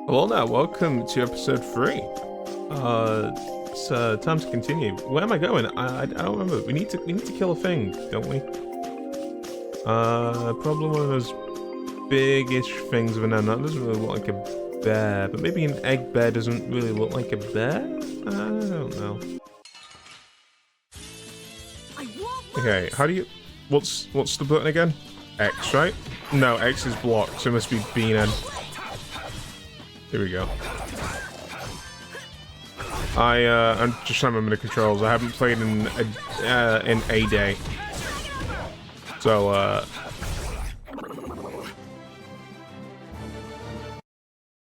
Hello there, welcome to episode 3. It's time to continue. Where am I going? I don't remember. We need to kill a thing, don't we? Probably one of those big-ish things of an animal. That doesn't really look like a bear, but maybe an egg bear doesn't really look like a bear? I don't know. Okay, how do you... What's the button again? X, right? No, X is blocked, so it must be B and N. Here we go. I'm just trying to remember the controls. I haven't played in a day. So,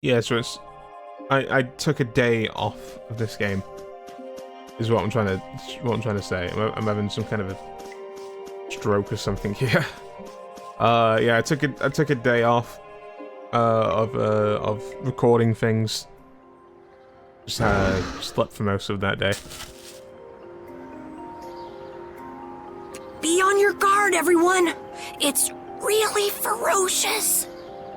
yeah, so it's... I took a day off of this game. Is what I'm trying to say. I'm having some kind of a stroke or something here. Yeah, I took a day off of recording things. Just slept for most of that day. Be on your guard, everyone! It's really ferocious!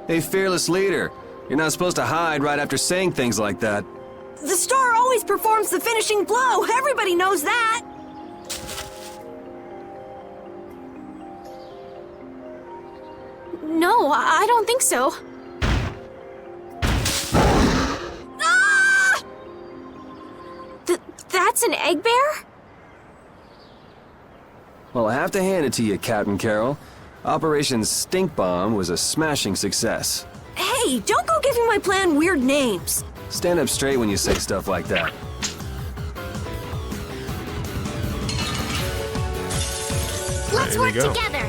Hey, fearless leader. You're not supposed to hide right after saying things like that. The star always performs the finishing blow! Everybody knows that! No, I don't think so. Ah! That's an egg bear? Well, I have to hand it to you, Captain Carroll. Operation Stink Bomb was a smashing success. Hey, don't go giving my plan weird names! Stand up straight when you say stuff like that. Let's work together.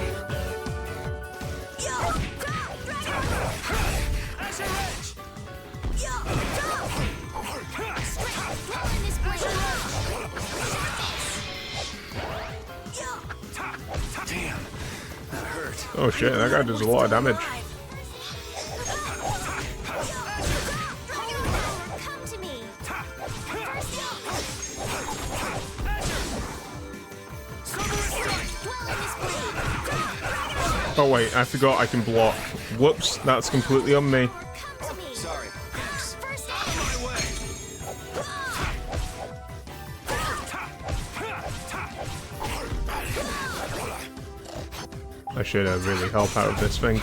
Damn, that hurt. Oh shit, that guy does a lot of damage. Come to me. Oh wait, I forgot I can block. Whoops, that's completely on me. Sorry. I should really help out with this thing.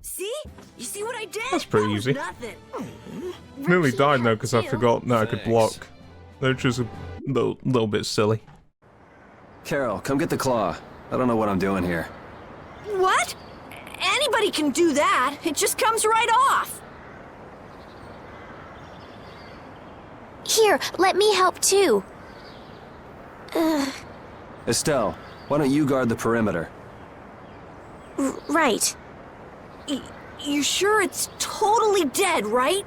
See? You see what I did? That's pretty easy. Nothing. Nearly died though because I forgot that I could block. They're just a little bit silly. Carroll, come get the claw. I don't know what I'm doing here. What? Anybody can do that. It just comes right off. Here, let me help too. Estelle, why don't you guard the perimeter? Right. You sure it's totally dead, right?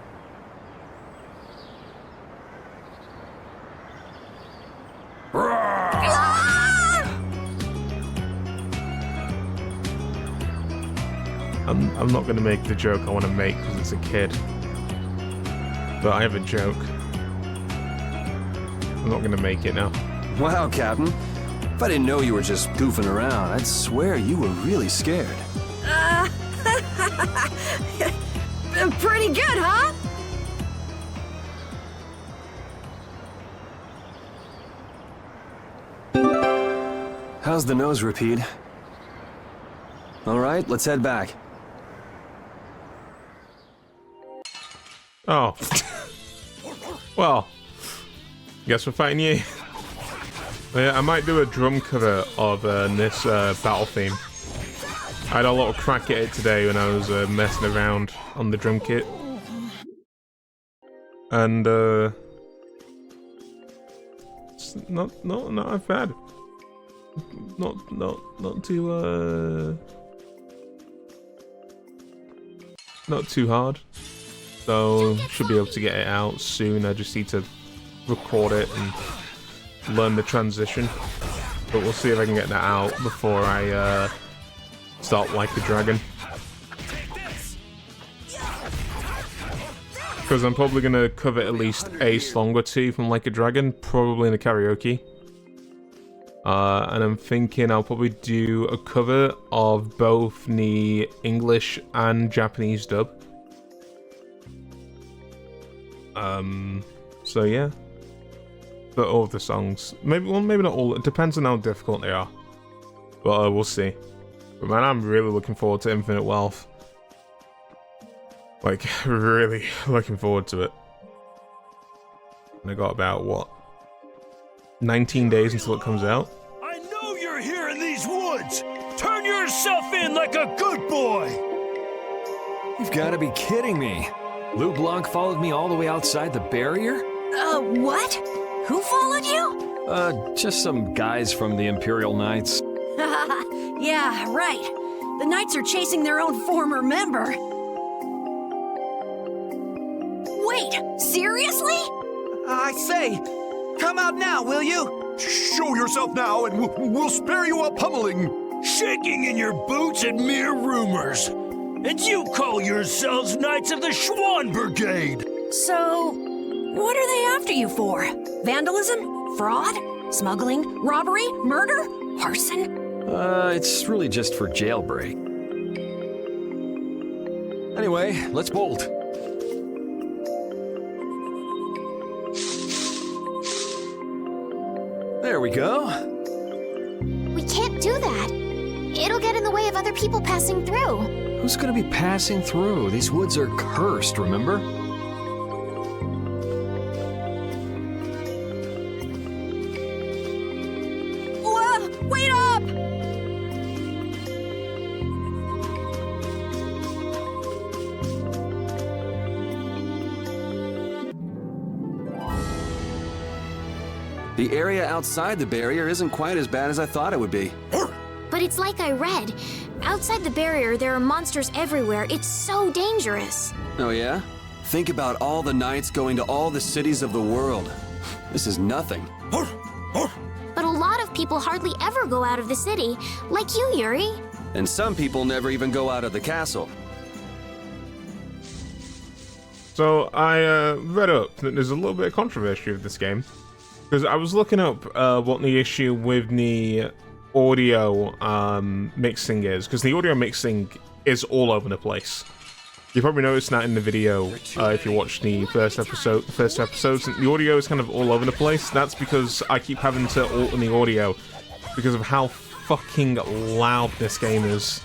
I'm not gonna make the joke I want to make because it's a kid. But I have a joke. I'm not gonna make it now. Wow, Captain. If I didn't know you were just goofing around, I'd swear you were really scared. Pretty good, huh? How's the nose, Repeat? All right, let's head back. Oh. Well. Guess we're fighting you. Yeah, I might do a drum cover of this battle theme. I had a lot of crack at it today when I was messing around on the drum kit. And it's not that bad. Not too hard. So should be able to get it out soon. I just need to record it and learn the transition. But we'll see if I can get that out before I start Like a Dragon. Because I'm probably going to cover at least a song or two from Like a Dragon, probably in the karaoke. And I'm thinking I'll probably do a cover of both the English and Japanese dub. So yeah. For all of the songs. Maybe not all. It depends on how difficult they are. But we'll see. But man, I'm really looking forward to Infinite Wealth. Like, really looking forward to it. And I got about, what? 19 days until it comes out. I know you're here in these woods! Turn yourself in like a good boy! You've got to be kidding me. Lou Blanc followed me all the way outside the barrier? What? Who followed you? Just some guys from the Imperial Knights. Yeah, right. The Knights are chasing their own former member. Wait, seriously? I say, come out now, will you? Show yourself now and we'll spare you a pummeling. Shaking in your boots at mere rumors. And you call yourselves Knights of the Schwan Brigade. So, what are they after you for? Vandalism? Fraud? Smuggling? Robbery? Murder? Arson? It's really just for jailbreak. Anyway, let's bolt. There we go. We can't do that. It'll get in the way of other people passing through. Who's gonna be passing through? These woods are cursed, remember? Whoa, wait up! The area outside the barrier isn't quite as bad as I thought it would be. But it's like I read. Outside the barrier, there are monsters everywhere. It's so dangerous. Oh yeah? Think about all the knights going to all the cities of the world. This is nothing. But a lot of people hardly ever go out of the city, like you, Yuri. And some people never even go out of the castle. So I read up that there's a little bit of controversy with this game. Because I was looking up what the issue with the audio mixing is. Because the audio mixing is all over the place. You probably noticed that in the video if you watched the first episodes. The audio is kind of all over the place. That's because I keep having to alter the audio because of how fucking loud this game is.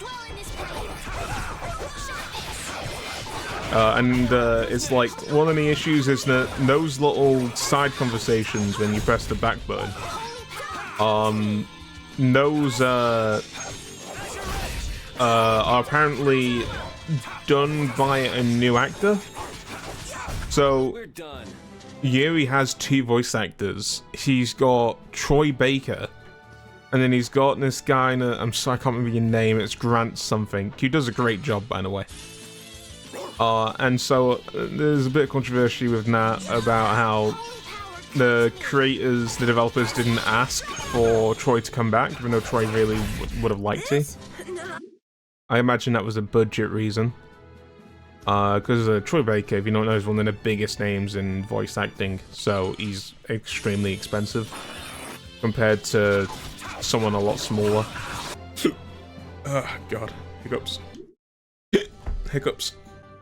It's like, one of the issues is that those little side conversations when you press the back button, those are apparently done by a new actor. So Yuri has two voice actors. He's got Troy Baker, and then he's got this guy, I'm sorry, I can't remember your name, it's Grant something. He does a great job, by the way. And so there's a bit of controversy with that about how the creators, the developers, didn't ask for Troy to come back, even though Troy really would have liked to. I imagine that was a budget reason. Because Troy Baker, if you don't know, is one of the biggest names in voice acting, so he's extremely expensive compared to someone a lot smaller. Oh, God. Hiccups. Hiccups.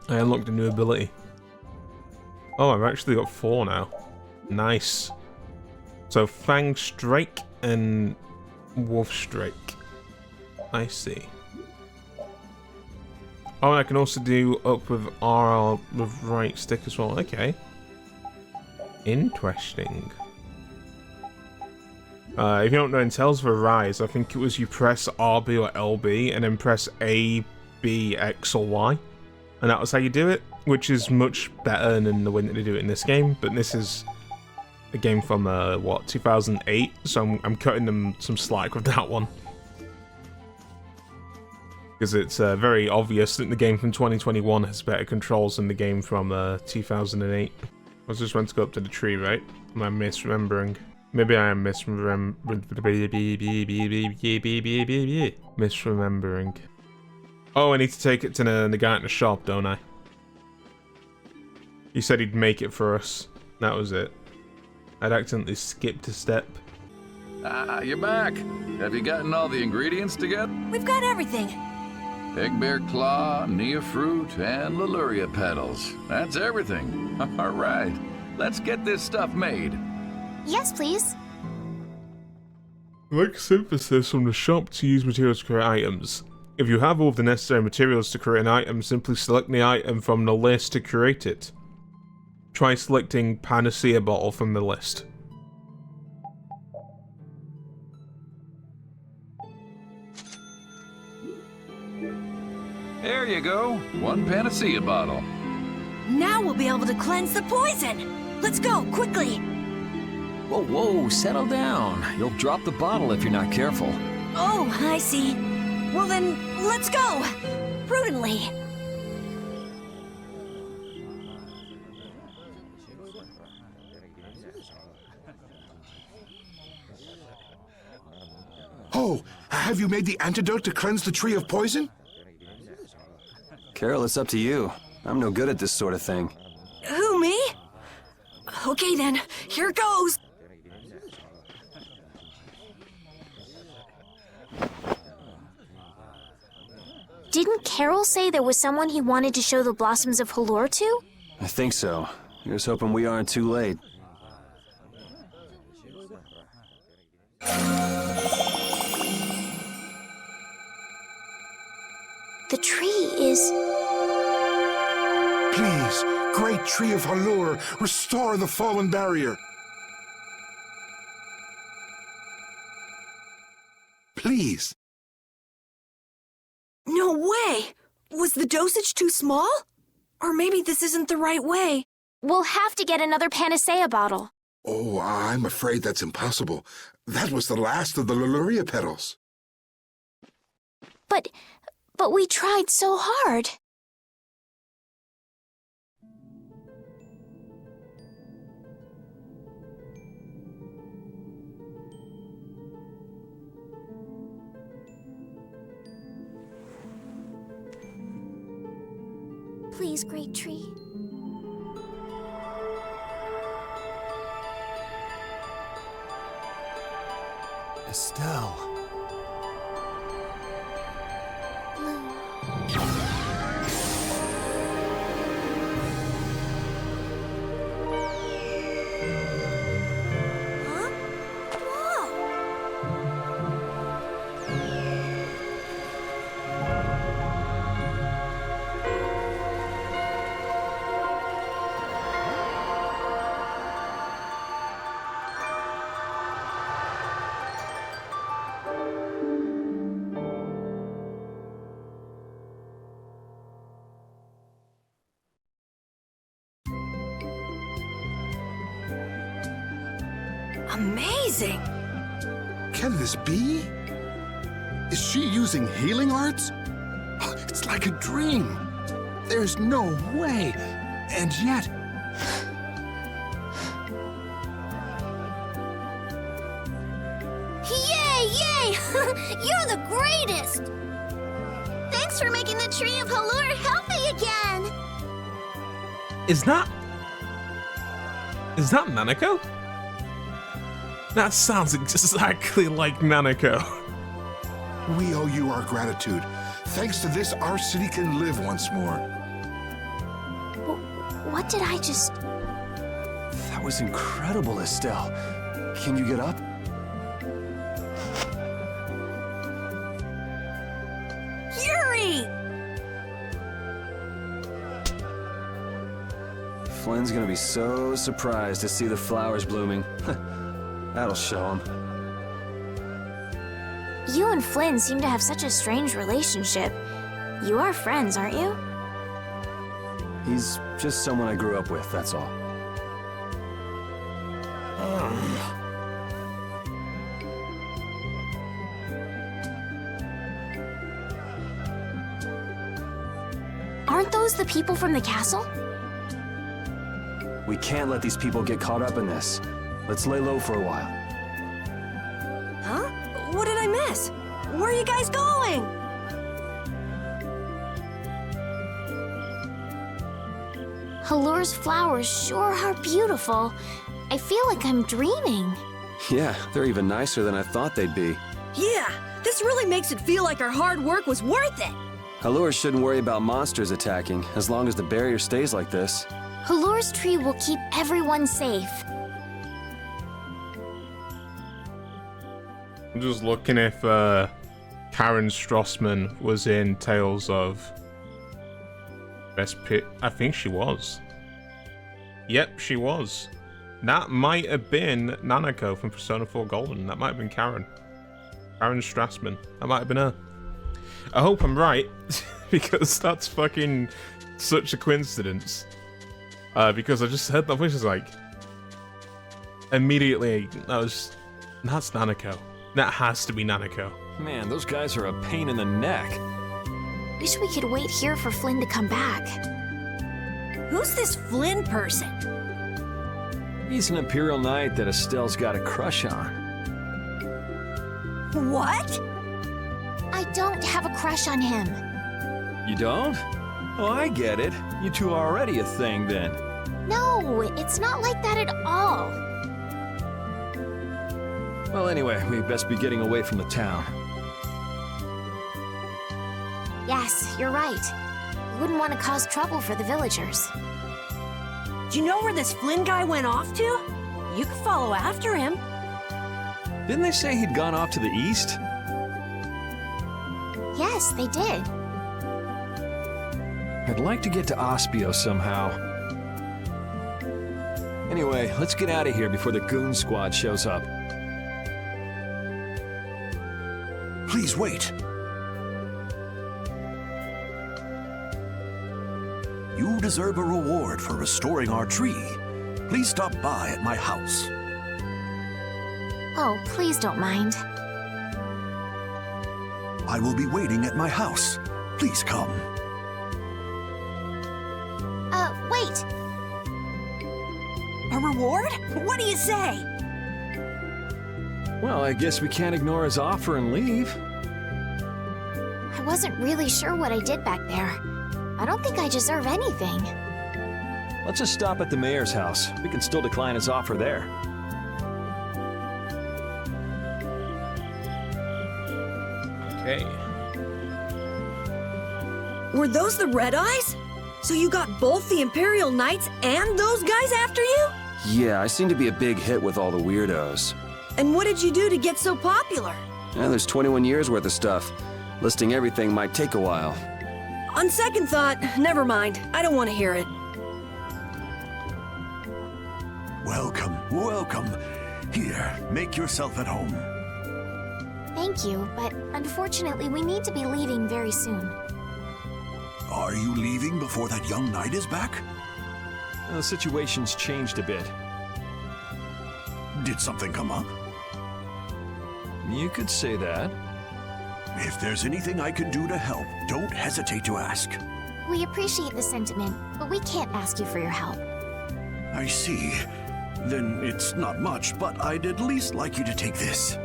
I unlocked a new ability. Oh, I've actually got 4 now. Nice. So, Fang Strike and Wolf Strike. I see. Oh, and I can also do up with R with right stick as well. Okay. Interesting. If you don't know, in Tales of Arise, I think it was you press RB or LB and then press A, B, X or Y. And that was how you do it, which is much better than the way that they do it in this game. But this is a game from, what, 2008? So I'm cutting them some slack with that one. Because it's very obvious that the game from 2021 has better controls than the game from 2008. I was just meant to go up to the tree, right? Am I misremembering? Maybe I am misremembering. Oh, I need to take it to the guy in the shop, don't I? He said he'd make it for us. That was it. I'd accidentally skipped a step. Ah, you're back. Have you gotten all the ingredients together? We've got everything. Egg bear claw, nia fruit, and Leluria petals. That's everything. All right. Let's get this stuff made. Yes, please. Like synthesis from the shop to use materials to create items. If you have all of the necessary materials to create an item, simply select the item from the list to create it. Try selecting Panacea bottle from the list. There you go. One Panacea bottle. Now we'll be able to cleanse the poison. Let's go, quickly. Whoa, whoa, settle down. You'll drop the bottle if you're not careful. Oh, I see. Well then, let's go. Prudently. Oh, have you made the antidote to cleanse the tree of poison? Carol, it's up to you. I'm no good at this sort of thing. Who, me? Okay then, here goes. Didn't Carol say there was someone he wanted to show the blossoms of Halor to? I think so. Here's hoping we aren't too late. The tree is... Please, great tree of Halor, restore the fallen barrier. Please. No way! Was the dosage too small? Or maybe this isn't the right way. We'll have to get another Panacea bottle. Oh, I'm afraid that's impossible. That was the last of the Leluria petals. But we tried so hard. Please, great tree. Estelle. Huh? Whoa! Amazing! Can this be? Is she using healing arts? It's like a dream. There's no way. And yet... Yay, yay! You're the greatest! Thanks for making the tree of Halor healthy again! Is that Nanako? That sounds exactly like Nanako. We owe you our gratitude. Thanks to this, our city can live once more. What did I just... That was incredible, Estelle. Can you get up? Yuri! Flynn's gonna be so surprised to see the flowers blooming. That'll show him. You and Flynn seem to have such a strange relationship. You are friends, aren't you? He's just someone I grew up with, that's all. Aren't those the people from the castle? We can't let these people get caught up in this. Let's lay low for a while. What did I miss? Where are you guys going? Hallure's flowers sure are beautiful. I feel like I'm dreaming. Yeah, they're even nicer than I thought they'd be. Yeah, this really makes it feel like our hard work was worth it. Halure shouldn't worry about monsters attacking, as long as the barrier stays like this. Hallure's tree will keep everyone safe. I'm just looking if Karen Strassman was in Tales of Vesperia. I think she was. Yep, she was. That might have been Nanako from Persona 4 Golden. That might have been Karen. Karen Strassman. That might have been her. I hope I'm right, because that's fucking such a coincidence. Because I just heard that voice, was like, immediately, that's Nanako. That has to be Nanako. Man, those guys are a pain in the neck. Wish we could wait here for Flynn to come back. Who's this Flynn person? He's an Imperial Knight that Estelle's got a crush on. What? I don't have a crush on him. You don't? Oh, I get it. You two are already a thing then. No, it's not like that at all. Well, anyway, we best be getting away from the town. Yes, you're right. We wouldn't want to cause trouble for the villagers. Do you know where this Flynn guy went off to? You could follow after him. Didn't they say he'd gone off to the east? Yes, they did. I'd like to get to Ospio somehow. Anyway, let's get out of here before the goon squad shows up. Please wait. You deserve a reward for restoring our tree. Please stop by at my house. Oh, please don't mind. I will be waiting at my house. Please come. Wait. A reward? What do you say? Well, I guess we can't ignore his offer and leave. I wasn't really sure what I did back there. I don't think I deserve anything. Let's just stop at the mayor's house. We can still decline his offer there. Okay. Were those the Red Eyes? So you got both the Imperial Knights and those guys after you? Yeah, I seem to be a big hit with all the weirdos. And what did you do to get so popular? Yeah, there's 21 years worth of stuff. Listing everything might take a while. On second thought, never mind. I don't want to hear it. Welcome, welcome. Here, make yourself at home. Thank you, but unfortunately we need to be leaving very soon. Are you leaving before that young knight is back? The situation's changed a bit. Did something come up? You could say that. If there's anything I can do to help, don't hesitate to ask. We appreciate the sentiment, but we can't ask you for your help. I see. Then it's not much, but I'd at least like you to take this.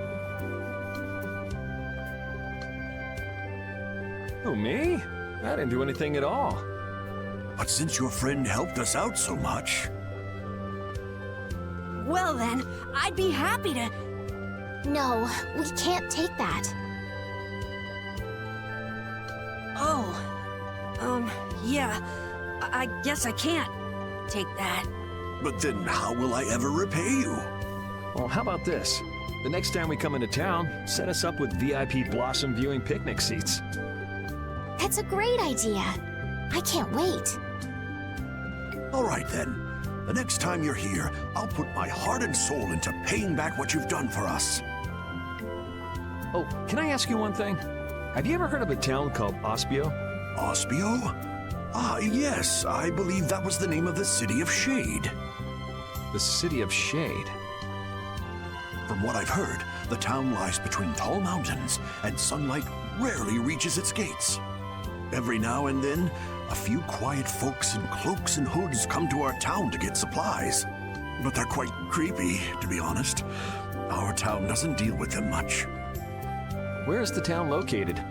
Oh, me? I didn't do anything at all. But since your friend helped us out so much... Well then, I'd be happy to... No, we can't take that. Oh. Yeah. I guess I can't take that. But then how will I ever repay you? Well, how about this? The next time we come into town, set us up with VIP blossom viewing picnic seats. That's a great idea. I can't wait. All right then. The next time you're here, I'll put my heart and soul into paying back what you've done for us. Oh, can I ask you one thing? Have you ever heard of a town called Ospio? Ospio? Ah, yes. I believe that was the name of the City of Shade. The City of Shade. From what I've heard, the town lies between tall mountains, and sunlight rarely reaches its gates. Every now and then, a few quiet folks in cloaks and hoods come to our town to get supplies. But they're quite creepy, to be honest. Our town doesn't deal with them much. Where is the town located?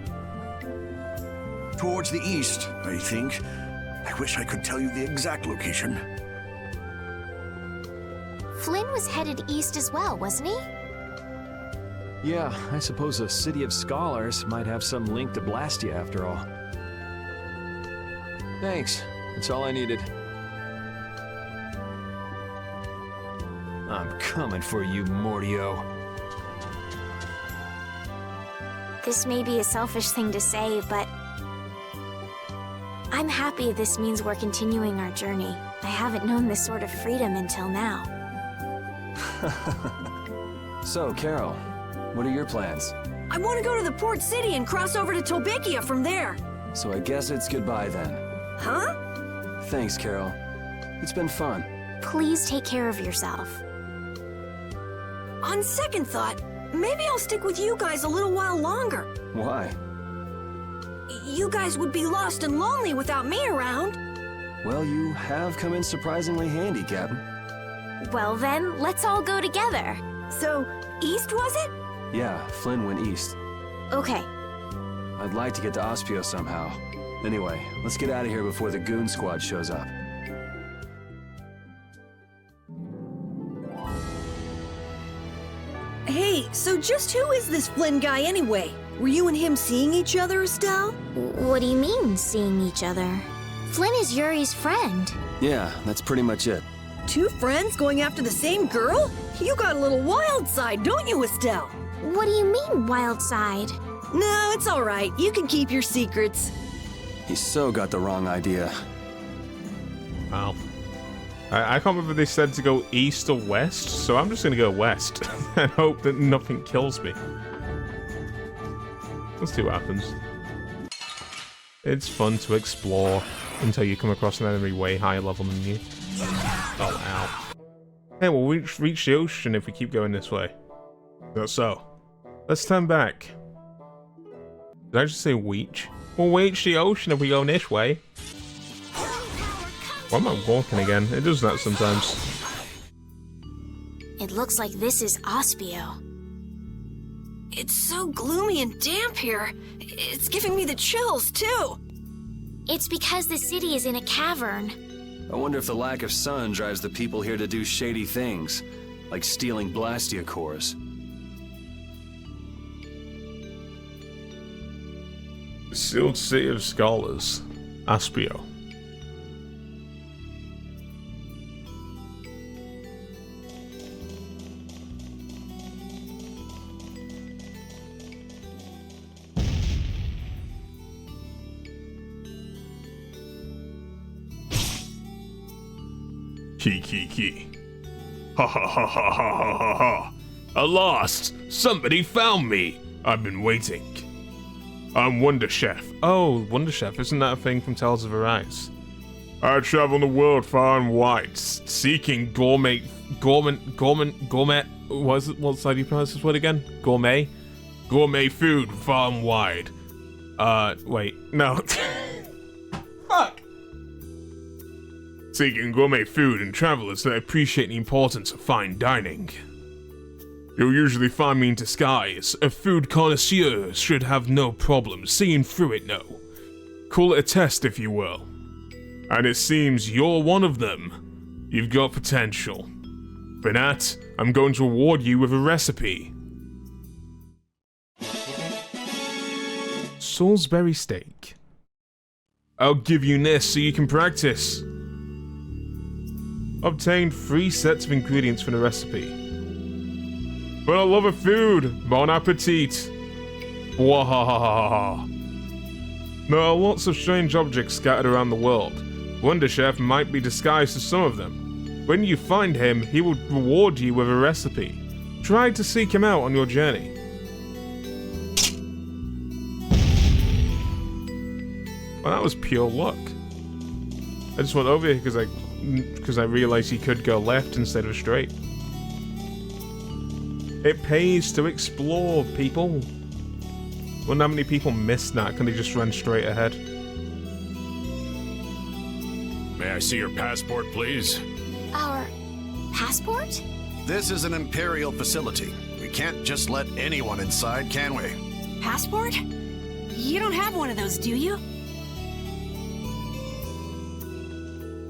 Towards the east, I think. I wish I could tell you the exact location. Flynn was headed east as well, wasn't he? Yeah, I suppose a city of scholars might have some link to Blastia after all. Thanks. That's all I needed. I'm coming for you, Mortio. This may be a selfish thing to say, but I'm happy this means we're continuing our journey. I haven't known this sort of freedom until now. So, Carol, what are your plans? I want to go to the port city and cross over to Tolbikia from there. So I guess it's goodbye then. Huh? Thanks, Carol. It's been fun. Please take care of yourself. On second thought, maybe I'll stick with you guys a little while longer. Why? You guys would be lost and lonely without me around. Well, you have come in surprisingly handy, Captain. Well then, let's all go together. So, east was it? Yeah, Flynn went east. Okay. I'd like to get to Ospio somehow. Anyway, let's get out of here before the goon squad shows up. Hey, so just who is this Flynn guy anyway? Were you and him seeing each other, Estelle? What do you mean, seeing each other? Flynn is Yuri's friend. Yeah, that's pretty much it. Two friends going after the same girl? You got a little wild side, don't you, Estelle? What do you mean, wild side? No, it's all right. You can keep your secrets. He so got the wrong idea. Wow. I can't remember if they said to go east or west, so I'm just going to go west and hope that nothing kills me. Let's see what happens. It's fun to explore until you come across an enemy way higher level than you. Oh, ow. Hey, we'll reach the ocean if we keep going this way. So, let's turn back. Did I just say weech? We'll reach the ocean if we go this way. Why am I walking again? It does that sometimes. It looks like this is Ospio. It's so gloomy and damp here. It's giving me the chills, too. It's because the city is in a cavern. I wonder if the lack of sun drives the people here to do shady things, like stealing Blastia cores. The sealed city of scholars, Aspio. Ki. Ha ha ha ha ha ha ha ha. Alas, somebody found me. I've been waiting. I'm Wonder Chef. Oh, Wonder Chef, isn't that a thing from Tales of Vesperia? I travel the world far and wide, seeking gourmet, what's how do you pronounce this word again? Gourmet food far and wide. Wait, no. Fuck! Seeking gourmet food and travelers that appreciate the importance of fine dining. You'll usually find me in disguise. A food connoisseur should have no problem seeing through it, no. Call it a test, if you will. And it seems you're one of them. You've got potential. For that, I'm going to reward you with a recipe. Salisbury steak. I'll give you this so you can practice. Obtain 3 sets of ingredients for the recipe. For the love of food, bon appetit. Wahahaha. There are lots of strange objects scattered around the world. Wonder Chef might be disguised as some of them. When you find him, he will reward you with a recipe. Try to seek him out on your journey. Well, that was pure luck. I just went over here because I realized you could go left instead of straight. It pays to explore, people. Wonder how many people missed that. Can they just run straight ahead? May I see your passport, please? Our passport? This is an Imperial facility. We can't just let anyone inside, can we? Passport? You don't have one of those, do you?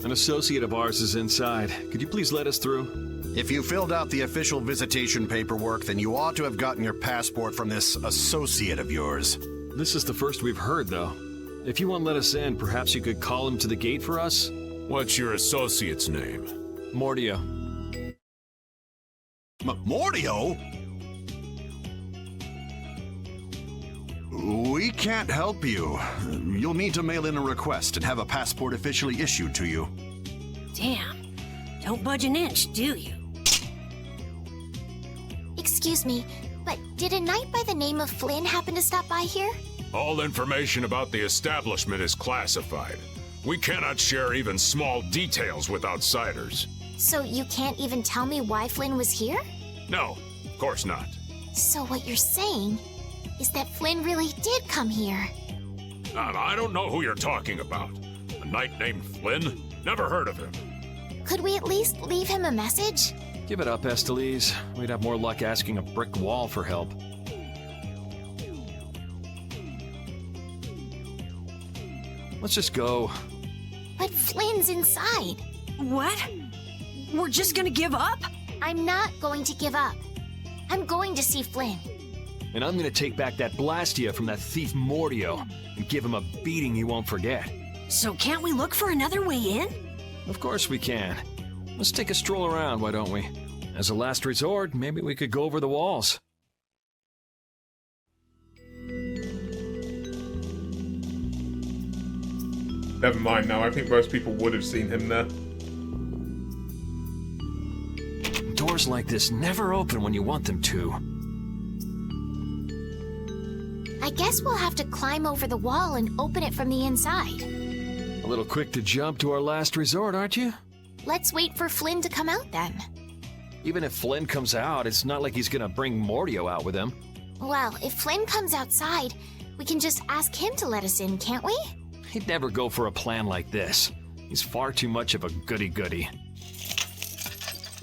An associate of ours is inside. Could you please let us through? If you filled out the official visitation paperwork, then you ought to have gotten your passport from this associate of yours. This is the first we've heard, though. If you won't let us in, perhaps you could call him to the gate for us? What's your associate's name? Mordio. Mordio? We can't help you. You'll need to mail in a request and have a passport officially issued to you. Damn. Don't budge an inch, do you? Excuse me, but did a knight by the name of Flynn happen to stop by here? All information about the establishment is classified. We cannot share even small details with outsiders. So you can't even tell me why Flynn was here? No, of course not. So what you're saying is that Flynn really did come here. I don't know who you're talking about. A knight named Flynn? Never heard of him. Could we at least leave him a message? Give it up, Estelise. We'd have more luck asking a brick wall for help. Let's just go. But Flynn's inside. What? We're just gonna give up? I'm not going to give up. I'm going to see Flynn. And I'm gonna take back that Blastia from that thief Mordio and give him a beating he won't forget. So can't we look for another way in? Of course we can. Let's take a stroll around, why don't we? As a last resort, maybe we could go over the walls. Never mind now, I think most people would have seen him there. Doors like this never open when you want them to. I guess we'll have to climb over the wall and open it from the inside. A little quick to jump to our last resort, aren't you? Let's wait for Flynn to come out then. Even if Flynn comes out, it's not like he's gonna bring Mordio out with him. Well, if Flynn comes outside, we can just ask him to let us in, can't we? He'd never go for a plan like this. He's far too much of a goody-goody.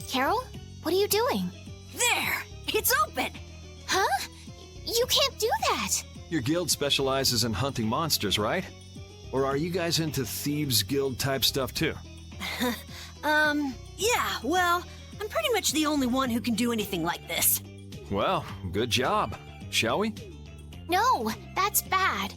Carol, what are you doing? There! It's open! Huh? You can't do that! Your guild specializes in hunting monsters, right? Or are you guys into Thieves Guild type stuff too? Yeah, well, I'm pretty much the only one who can do anything like this. Well, good job. Shall we? No, that's bad.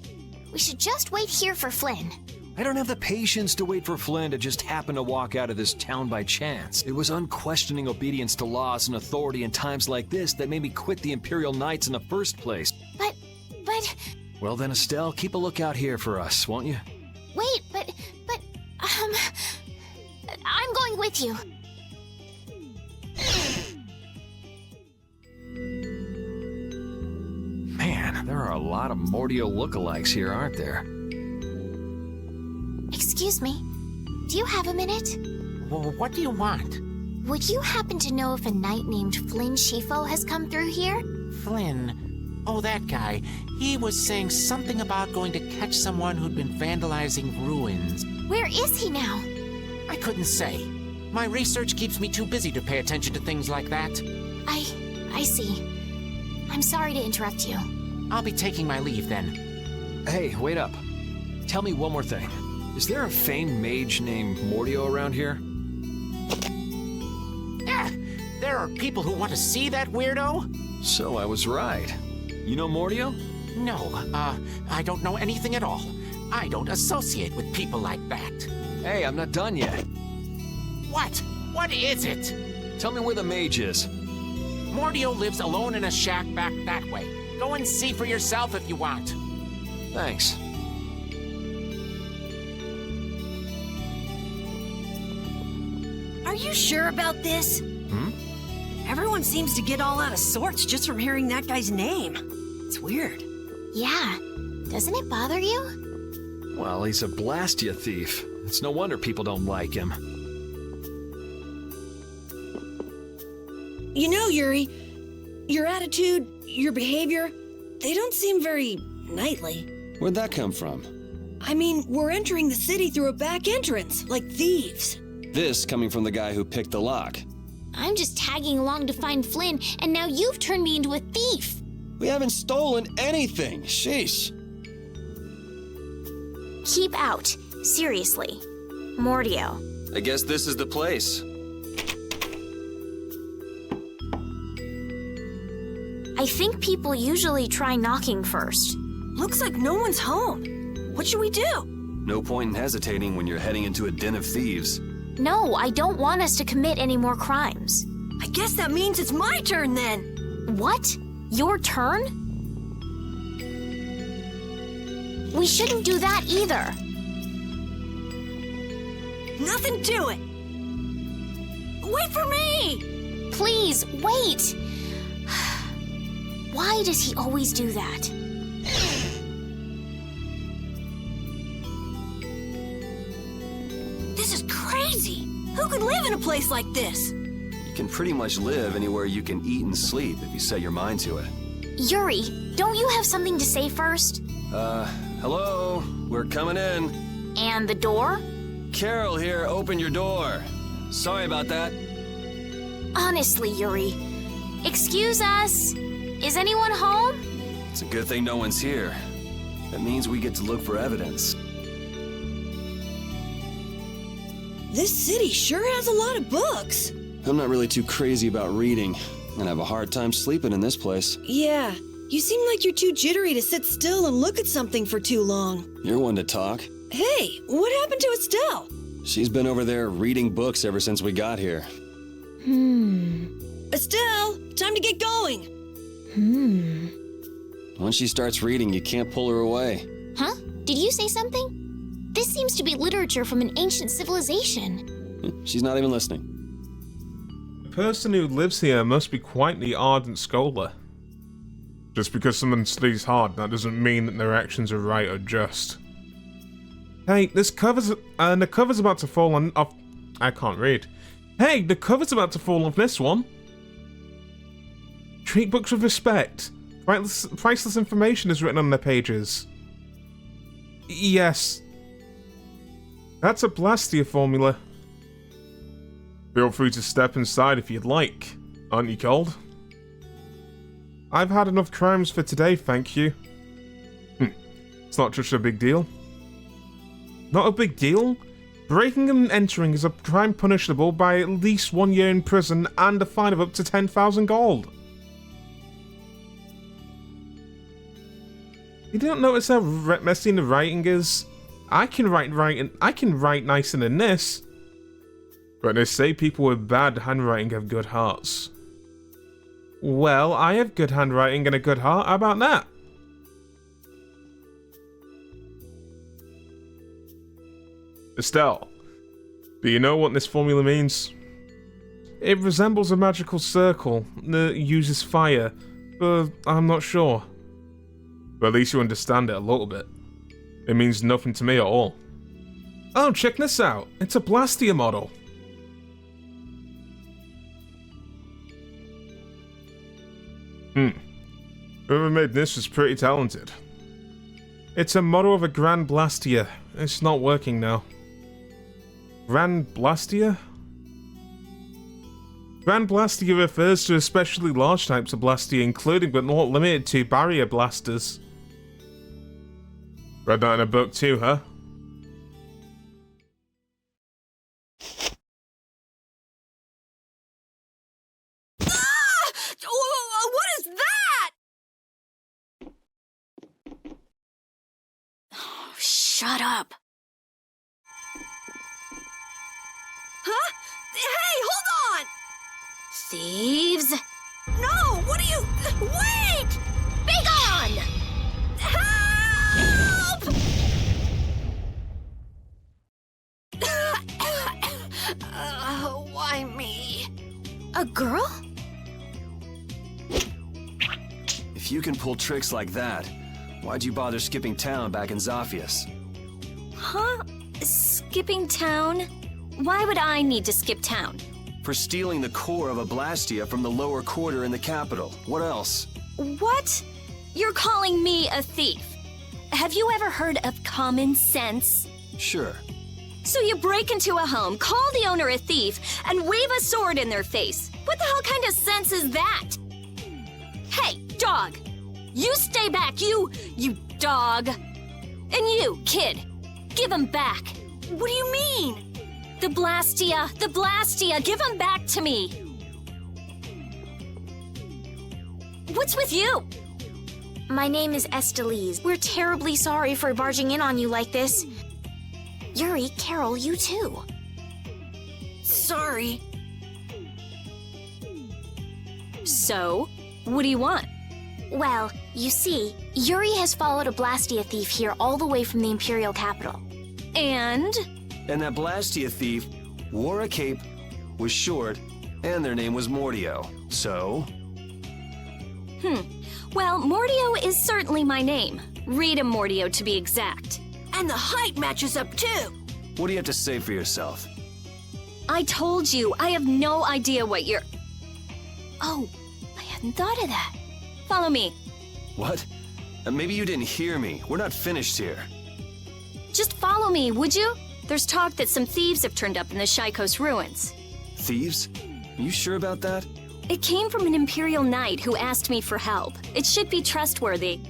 We should just wait here for Flynn. I don't have the patience to wait for Flynn to just happen to walk out of this town by chance. It was unquestioning obedience to laws and authority in times like this that made me quit the Imperial Knights in the first place. But... Well then, Estelle, keep a lookout here for us, won't you? Wait, I'm going with you. Man, there are a lot of Mordio lookalikes here, aren't there? Excuse me, do you have a minute? Well, what do you want? Would you happen to know if a knight named Flynn Shifo has come through here? Flynn? Oh, that guy. He was saying something about going to catch someone who'd been vandalizing ruins. Where is he now? I couldn't say. My research keeps me too busy to pay attention to things like that. I see. I'm sorry to interrupt you. I'll be taking my leave then. Hey, wait up. Tell me one more thing. Is there a famed mage named Mordio around here? There are people who want to see that weirdo? So I was right. You know Mordio? No, I don't know anything at all. I don't associate with people like that. Hey, I'm not done yet. What? What is it? Tell me where the mage is. Mordio lives alone in a shack back that way. Go and see for yourself if you want. Thanks. Are you sure about this? Everyone seems to get all out of sorts just from hearing that guy's name. It's weird. Yeah. Doesn't it bother you? Well, he's a Blastia thief. It's no wonder people don't like him. You know, Yuri, your attitude, your behavior, they don't seem very knightly. Where'd that come from? I mean, we're entering the city through a back entrance, like thieves. This coming from the guy who picked the lock. I'm just tagging along to find Flynn, and now you've turned me into a thief. We haven't stolen anything. Sheesh. Keep out. Seriously. Mordio. I guess this is the place. I think people usually try knocking first. Looks like no one's home. What should we do? No point in hesitating when you're heading into a den of thieves. No, I don't want us to commit any more crimes. I guess that means it's my turn then. What? Your turn? We shouldn't do that either. Nothing to it. Wait for me! Please, wait! Why does he always do that? This is crazy! Who could live in a place like this? You can pretty much live anywhere you can eat and sleep if you set your mind to it. Yuri, don't you have something to say first? Hello? We're coming in. And the door? Carol here, open your door. Sorry about that. Honestly, Yuri. Excuse us. Is anyone home? It's a good thing no one's here. That means we get to look for evidence. This city sure has a lot of books. I'm not really too crazy about reading, and I have a hard time sleeping in this place. Yeah, you seem like you're too jittery to sit still and look at something for too long. You're one to talk. Hey, what happened to Estelle? She's been over there reading books ever since we got here. Estelle, time to get going. Once she starts reading, you can't pull her away. Huh? Did you say something? This seems to be literature from an ancient civilization. She's not even listening. The person who lives here must be quite the ardent scholar. Just because someone studies hard, that doesn't mean that their actions are right or just. Hey, the cover's about to fall off. I can't read. Hey, the cover's about to fall off this one. Treat books with respect. Priceless information is written on their pages. Yes. That's a Blastia formula. Feel free to step inside if you'd like. Aren't you cold? I've had enough crimes for today, thank you. It's not such a big deal. Not a big deal? Breaking and entering is a crime punishable by at least 1 year in prison and a fine of up to 10,000 gold. You don't notice how messy the writing is? I can write nicer than this. But they say people with bad handwriting have good hearts. Well, I have good handwriting and a good heart. How about that? Estelle, do you know what this formula means? It resembles a magical circle that uses fire, but I'm not sure. But at least you understand it a little bit. It means nothing to me at all. Oh, check this out. It's a Blastia model. Whoever made this was pretty talented. It's a model of a Grand Blastia. It's not working now. Grand Blastia? Grand Blastia refers to especially large types of Blastia, including but not limited to barrier blasters. Read that in a book too, huh? What is that? Oh, shut up. Huh? Hey, hold on! Thieves? No, what are you... Wait! Be gone! Help! Why me? A girl? If you can pull tricks like that, why'd you bother skipping town back in Zaphias? Huh? Skipping town? Why would I need to skip town? For stealing the core of a Blastia from the lower quarter in the capital. What else? What? You're calling me a thief? Have you ever heard of common sense? Sure. So you break into a home, call the owner a thief, and wave a sword in their face. What the hell kind of sense is that? Hey, dog! You stay back, you dog. And you, kid, give him back. What do you mean? The Blastia, give him back to me. What's with you? My name is Estelise. We're terribly sorry for barging in on you like this. Yuri, Carol, you too. Sorry. So, what do you want? Well, you see, Yuri has followed a Blastia thief here all the way from the Imperial capital. And that Blastia thief wore a cape, was short, and their name was Mordio. So? Well, Mordio is certainly my name. Rita Mordio, to be exact. And the height matches up too. What do you have to say for yourself? I told you, I have no idea what you're... Oh, I hadn't thought of that. Follow me. What? Maybe you didn't hear me. We're not finished here. Just follow me, would you? There's talk that some thieves have turned up in the Shaikos ruins. Thieves? Are you sure about that? It came from an Imperial Knight who asked me for help. It should be trustworthy.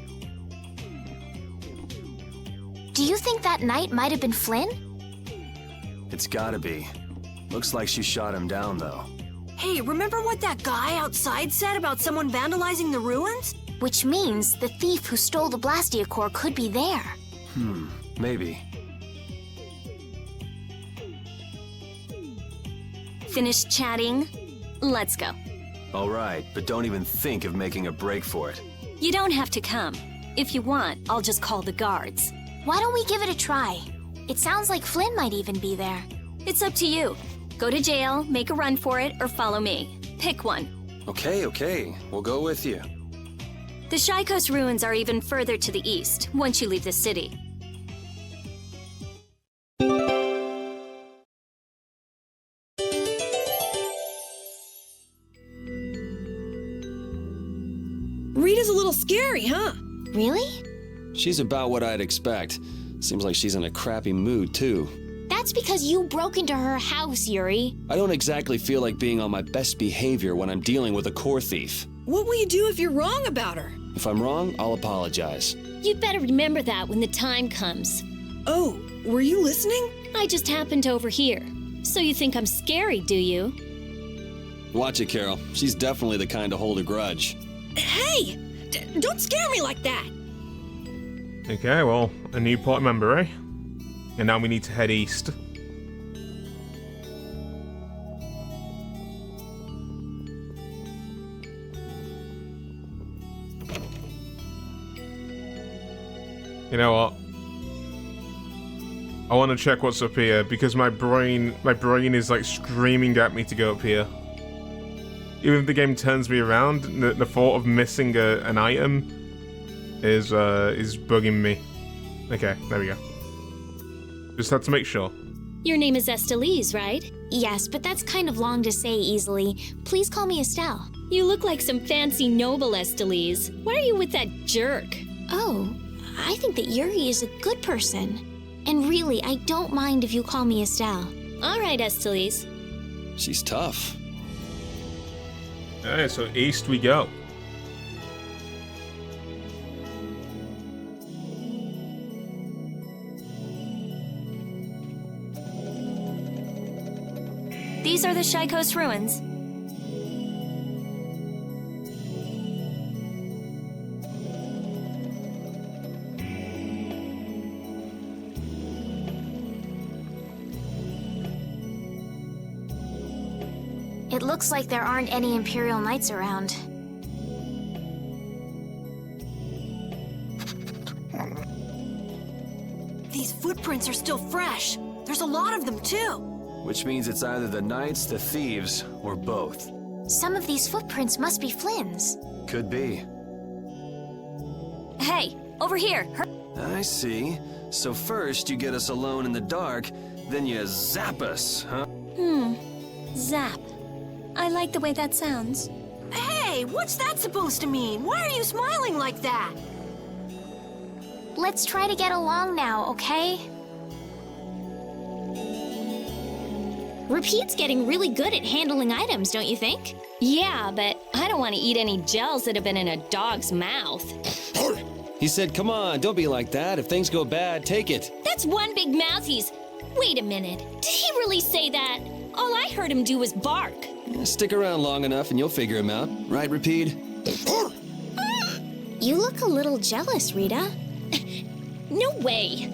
Do you think that knight might have been Flynn? It's gotta be. Looks like she shot him down, though. Hey, remember what that guy outside said about someone vandalizing the ruins? Which means the thief who stole the Blastia core could be there. Maybe. Finished chatting? Let's go. All right, but don't even think of making a break for it. You don't have to come. If you want, I'll just call the guards. Why don't we give it a try? It sounds like Flynn might even be there. It's up to you. Go to jail, make a run for it, or follow me. Pick one. Okay. We'll go with you. The Shaikos ruins are even further to the east, once you leave the city. Rita's a little scary, huh? Really? She's about what I'd expect. Seems like she's in a crappy mood, too. That's because you broke into her house, Yuri. I don't exactly feel like being on my best behavior when I'm dealing with a core thief. What will you do if you're wrong about her? If I'm wrong, I'll apologize. You'd better remember that when the time comes. Oh, were you listening? I just happened to overhear. So you think I'm scary, do you? Watch it, Carol. She's definitely the kind to hold a grudge. Hey! Don't scare me like that! Okay, well, a new party member, eh? And now we need to head east. You know what? I want to check what's up here because my brain is like screaming at me to go up here. Even if the game turns me around, the thought of missing an item is bugging me. Okay, there we go. Just had to make sure. Your name is Estelise, right? Yes, but that's kind of long to say easily. Please call me Estelle. You look like some fancy noble, Estelise. Why are you with that jerk? Oh, I think that Yuri is a good person. And really, I don't mind if you call me Estelle. All right, Estelise. She's tough. Alright, so east we go. These are the Shaikos ruins. It looks like there aren't any Imperial Knights around. These footprints are still fresh. There's a lot of them, too. Which means it's either the knights, the thieves, or both. Some of these footprints must be Flynn's. Could be. Hey, over here. I see. So first you get us alone in the dark, then you zap us, huh? Zap. I like the way that sounds. Hey, what's that supposed to mean? Why are you smiling like that? Let's try to get along now, okay? Repeat's getting really good at handling items, don't you think? Yeah, but I don't want to eat any gels that have been in a dog's mouth. He said, come on, don't be like that. If things go bad, take it. That's one big mouth he's... Wait a minute. Did he really say that? All I heard him do was bark. Stick around long enough and you'll figure him out. Right, Rapide? You look a little jealous, Rita. No way.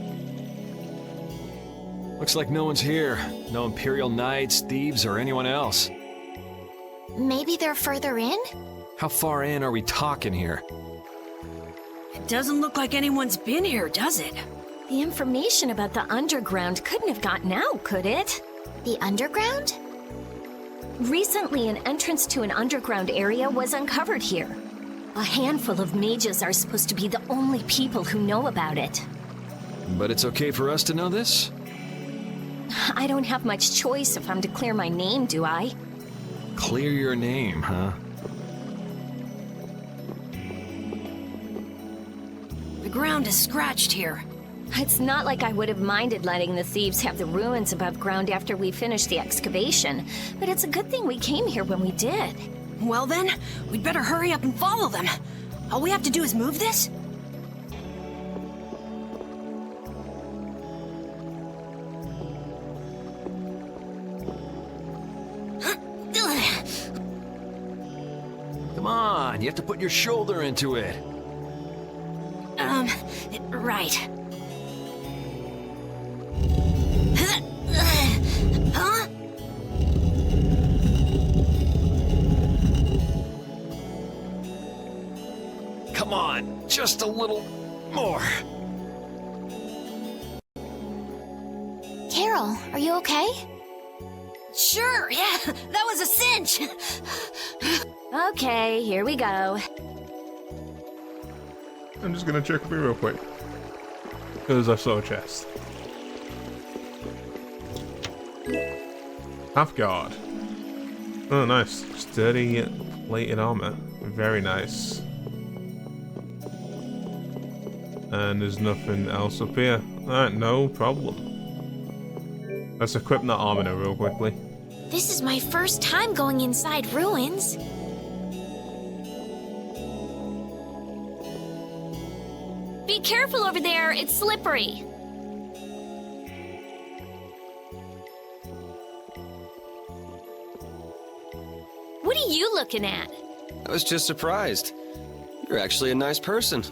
Looks like no one's here. No Imperial Knights, thieves, or anyone else. Maybe they're further in? How far in are we talking here? It doesn't look like anyone's been here, does it? The information about the underground couldn't have gotten out, could it? The underground? Recently, an entrance to an underground area was uncovered here. A handful of mages are supposed to be the only people who know about it. But it's okay for us to know this? I don't have much choice if I'm to clear my name, do I? Clear your name, huh? The ground is scratched here. It's not like I would have minded letting the thieves have the ruins above ground after we finished the excavation, but it's a good thing we came here when we did. Well then, we'd better hurry up and follow them. All we have to do is move this? Come on, you have to put your shoulder into it. Right. Huh? Come on, just a little more. Carol, are you okay? Sure, yeah, that was a cinch. Okay, here we go. I'm just gonna check me real quick. Because I saw a chest. Half guard. Oh, nice. Sturdy plated armor. Very nice. And there's nothing else up here. Alright, no problem. Let's equip that armor now real quickly. This is my first time going inside ruins. Be careful over there, it's slippery. What are you looking at? I was just surprised. You're actually a nice person.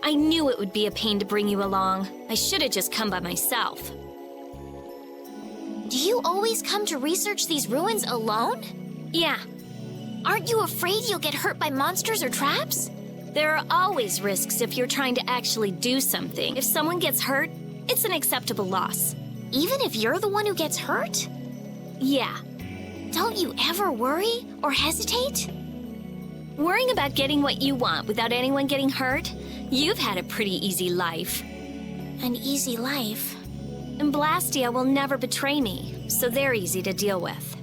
I knew it would be a pain to bring you along. I should have just come by myself. Do you always come to research these ruins alone? Yeah. Aren't you afraid you'll get hurt by monsters or traps? There are always risks if you're trying to actually do something. If someone gets hurt, it's an acceptable loss. Even if you're the one who gets hurt? Yeah. Don't you ever worry or hesitate? Worrying about getting what you want without anyone getting hurt? You've had a pretty easy life. An easy life? And Blastia will never betray me, so they're easy to deal with.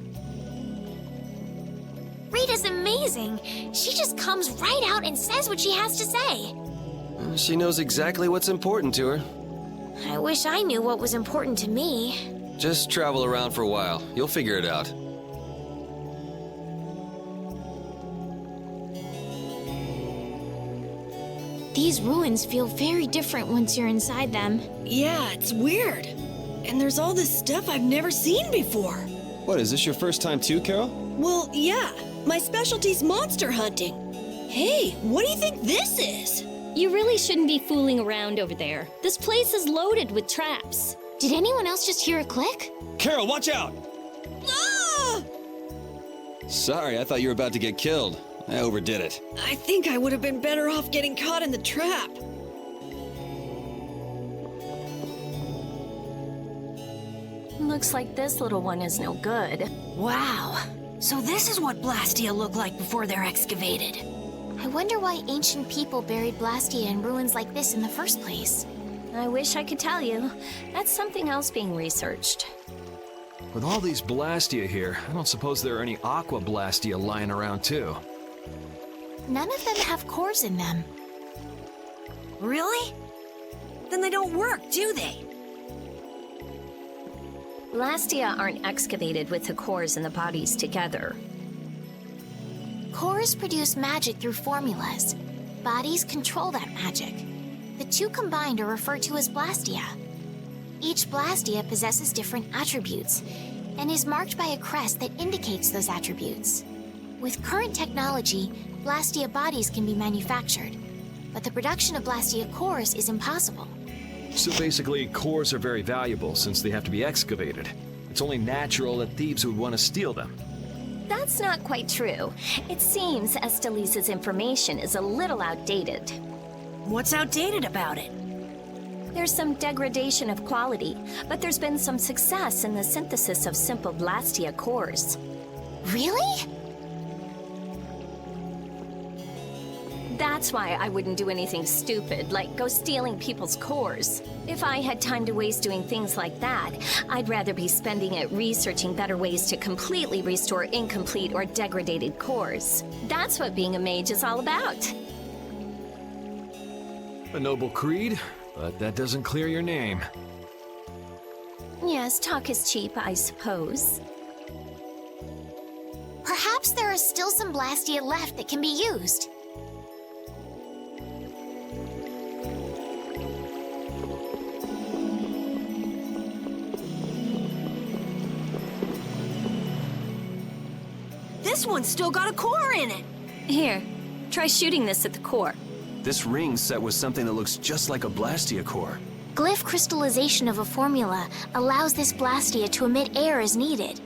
Rita's amazing. She just comes right out and says what she has to say. She knows exactly what's important to her. I wish I knew what was important to me. Just travel around for a while. You'll figure it out. These ruins feel very different once you're inside them. Yeah, it's weird. And there's all this stuff I've never seen before. What, is this your first time too, Carol? Well, yeah. My specialty's monster hunting. Hey, what do you think this is? You really shouldn't be fooling around over there. This place is loaded with traps. Did anyone else just hear a click? Carol, watch out! Ah! Sorry, I thought you were about to get killed. I overdid it. I think I would have been better off getting caught in the trap. Looks like this little one is no good. Wow. So this is what Blastia looked like before they're excavated. I wonder why ancient people buried Blastia in ruins like this in the first place. I wish I could tell you. That's something else being researched. With all these Blastia here, I don't suppose there are any Aqua Blastia lying around too. None of them have cores in them. Really? Then they don't work, do they? Blastia aren't excavated with the cores and the bodies together. Cores produce magic through formulas. Bodies control that magic. The two combined are referred to as Blastia. Each Blastia possesses different attributes and is marked by a crest that indicates those attributes. With current technology, Blastia bodies can be manufactured, but the production of Blastia cores is impossible. So basically, cores are very valuable since they have to be excavated. It's only natural that thieves would want to steal them. That's not quite true. It seems Estelise's information is a little outdated. What's outdated about it? There's some degradation of quality, but there's been some success in the synthesis of simple Blastia cores. Really? That's why I wouldn't do anything stupid, like go stealing people's cores. If I had time to waste doing things like that, I'd rather be spending it researching better ways to completely restore incomplete or degraded cores. That's what being a mage is all about. A noble creed, but that doesn't clear your name. Yes, talk is cheap, I suppose. Perhaps there are still some Blastia left that can be used. This one's still got a core in it. Here, try shooting this at the core. This ring's set with something that looks just like a Blastia core. Glyph crystallization of a formula allows this Blastia to emit air as needed.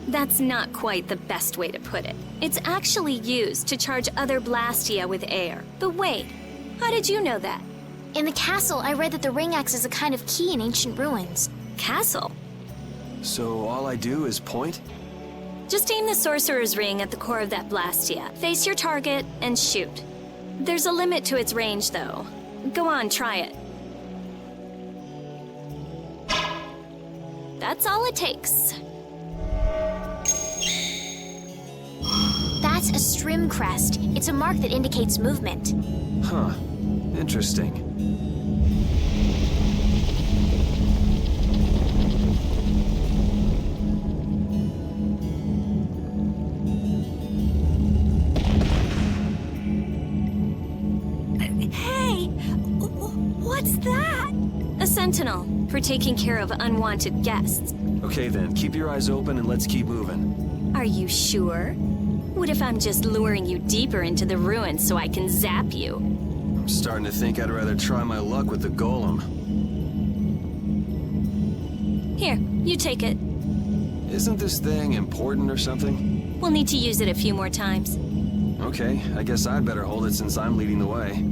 That's not quite the best way to put it. It's actually used to charge other Blastia with air. But wait, how did you know that? In the castle, I read that the ring acts as a kind of key in ancient ruins. Castle? So all I do is point? Just aim the sorcerer's ring at the core of that Blastia. Face your target and shoot. There's a limit to its range, though. Go on, try it. That's all it takes. That's a Strim crest. It's a mark that indicates movement. Huh. Interesting. What's that? A sentinel, for taking care of unwanted guests. Okay then, keep your eyes open and let's keep moving. Are you sure? What if I'm just luring you deeper into the ruins so I can zap you? I'm starting to think I'd rather try my luck with the golem. Here, you take it. Isn't this thing important or something? We'll need to use it a few more times. Okay, I guess I'd better hold it since I'm leading the way.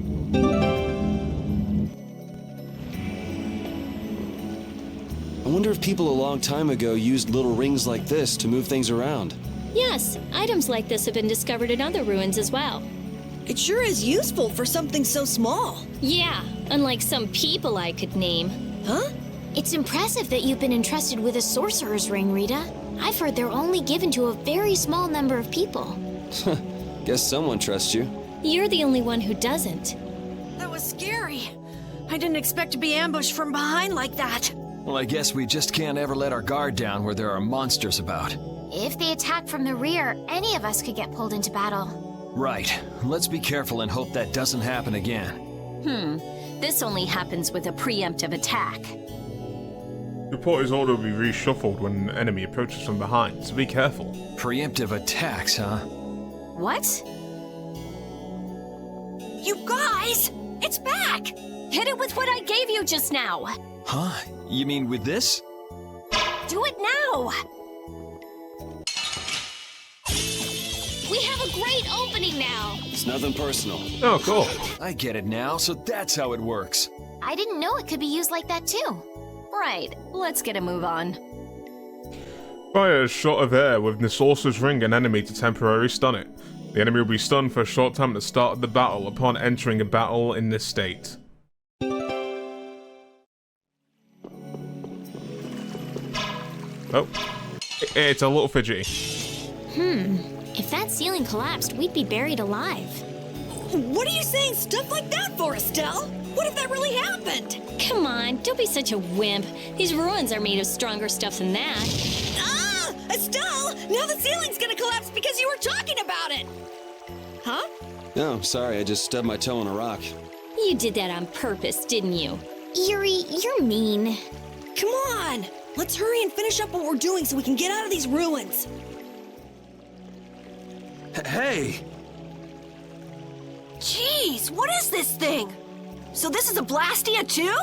I wonder if people a long time ago used little rings like this to move things around. Yes, items like this have been discovered in other ruins as well. It sure is useful for something so small. Yeah, unlike some people I could name. Huh? It's impressive that you've been entrusted with a sorcerer's ring, Rita. I've heard they're only given to a very small number of people. Guess someone trusts you. You're the only one who doesn't. That was scary. I didn't expect to be ambushed from behind like that. Well, I guess we just can't ever let our guard down where there are monsters about. If they attack from the rear, any of us could get pulled into battle. Right. Let's be careful and hope that doesn't happen again. This only happens with a preemptive attack. Reporter's order will be reshuffled when an enemy approaches from behind, so be careful. Preemptive attacks, huh? What? You guys! It's back! Hit it with what I gave you just now! Huh? You mean with this? Do it now! We have a great opening now! It's nothing personal. Oh, cool. I get it now, so that's how it works. I didn't know it could be used like that too. Right, let's get a move on. Fire a shot of air with the sorcerer's ring an enemy to temporarily stun it. The enemy will be stunned for a short time at the start of the battle upon entering a battle in this state. Oh, it's a little fidgety. If that ceiling collapsed, we'd be buried alive. What are you saying stuff like that for, Estelle? What if that really happened? Come on, don't be such a wimp. These ruins are made of stronger stuff than that. Ah! Estelle! Now the ceiling's gonna collapse because you were talking about it! Huh? No, sorry, I just stubbed my toe on a rock. You did that on purpose, didn't you? Yuri, you're mean. Come on! Let's hurry and finish up what we're doing so we can get out of these ruins. Hey! Jeez, what is this thing? So this is a Blastia too?